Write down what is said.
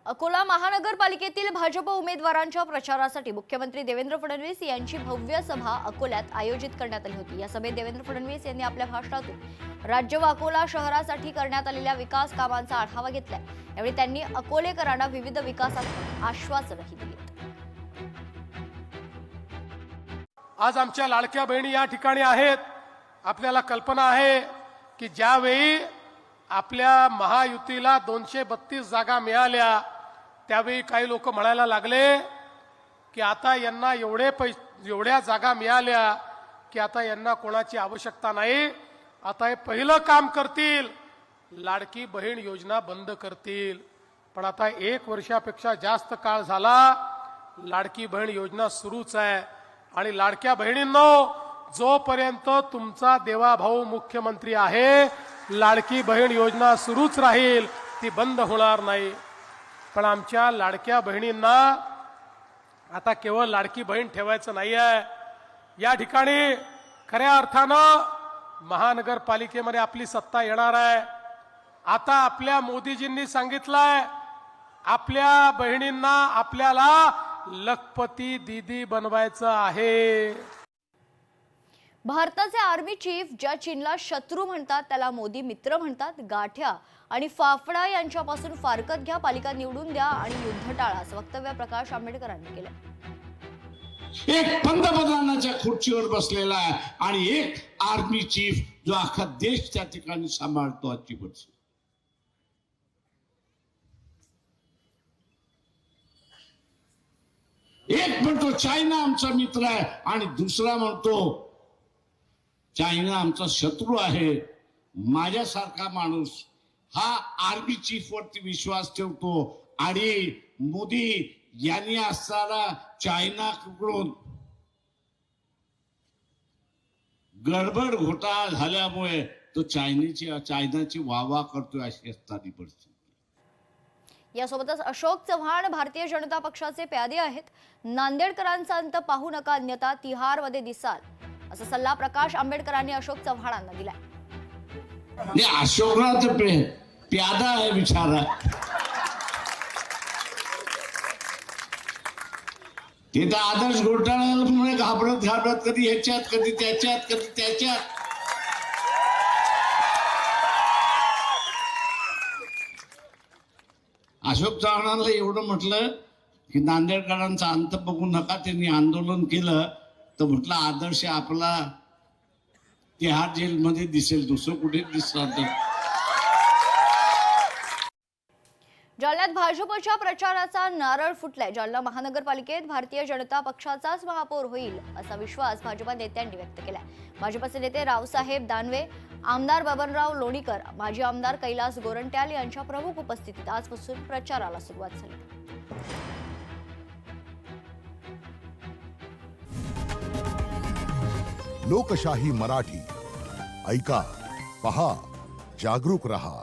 अकोला महानगरपालिकेतील भाजप उमेदवारांच्या प्रचारासाठी मुख्यमंत्री देवेंद्र फडणवीस यांची भव्य सभा अकोल्यात आयोजित करण्यात आली होती। या सभेत देवेंद्र फडणवीस यांनी आपल्या भाषणातून राज्य व अकोला शहरासाठी करण्यात आलेल्या विकास कामांचा आढावा घेतला। यावेळी त्यांनी अकोलेकरांना विविध विकासात्मक आश्वासनही दिली। आज आमच्या लाडक्या बहिणी या ठिकाणी आहेत। आपल्याला कल्पना आहे की ज्यावेळी आपल्या महायुतीला 232 जागा मिळाल्या त्यावेळी काही लोक म्हणायला लागले की आता यांना एवढ्या जागा मिळाल्या की आता यांना कोणाची आवश्यकता नाही, आता हे पहिलं काम करतील, लाडकी बहीण योजना बंद करतील। पण आता 1 वर्षापेक्षा जास्त काळ झाला, लाडकी बहीण योजना सुरूच आहे। आणि लाडक्या बहिणींनो, जोपर्यंत तुमचा देवाभाऊ मुख्यमंत्री आहे लाडकी बहीण योजना सुरूच राहील, ती बंद होणार नाही। पण आमच्या लाडक्या बहिणींना आता केवळ लाडकी बहीण ठेवायचं नाहीये। या ठिकाणी खऱ्या अर्थानं महानगरपालिकेमध्ये आपली सत्ता येणार आहे। आता आपल्या मोदीजींनी सांगितलंय आपल्या बहिणींना आपल्याला लखपती दीदी बनवायचं आहे। भारताचे आर्मी चीफ ज्या चीनला शत्रू म्हणतात त्याला मोदी मित्र म्हणतात। गाठ्या आणि फाफडा यांच्यापासून फारकत घ्या, पालिका निवडून द्या आणि युद्ध टाळा, असं वक्तव्य प्रकाश आंबेडकरांनी केलं। एक पंतप्रधानाच्या खुर्चीवर बसलेला आहे आणि एक आर्मी चीफ जो अख्खा देश त्या ठिकाणी सांभाळतो। आजची परिस्थिती एक म्हणतो चायना आमचा मित्र आहे आणि दुसरा म्हणतो चायना आमचा शत्रू आहे। माझ्यासारखा माणूस हा आर्मी चीफ वरती विश्वास ठेवतो आणि मोदी यांनी असताना चायनाकडून गडबड घोटाळा झाल्यामुळे तो चायनाची वाहवा करतोय, अशी असणारी परिस्थिती। यासोबतच अशोक चव्हाण भारतीय जनता पक्षाचे प्यादे आहेत। नांदेडकरांचा अंत पाहू नका, अन्यथा तिहारमध्ये दिसाल, असा सल्ला प्रकाश आंबेडकरांनी अशोक चव्हाणांना दिलाय। अशोकराव तर प्यादा आहे बिचारा, ते तर आदर्श घोटाळ्यामुळे घाबरत कधी ह्याच्यात कधी त्याच्यात अशोक चव्हाणांना एवढं म्हटलं की नांदेडकरांचा अंत बघू नका, त्यांनी आंदोलन केलं तर म्हटलं आदर्श आपला तिहार जेलमध्ये दिसेल, दुसरं कुठे दिसणार। जालन्यात भाजपच्या प्रचाराचा नारळ फुटलाय। जालना महानगरपालिकेत भारतीय जनता पक्षाचाच महापौर होईल असा विश्वास भाजपा नेत्यांनी व्यक्त केलाय। भाजपचे नेते रावसाहेब दानवे, आमदार बबनराव लोणीकर, माजी आमदार कैलास गोरंट्याल यांच्या प्रमुख उपस्थितीत आजपासून प्रचाराला सुरुवात झाली। लोकशाही मराठी ऐका, पहा, जागरूक रहा।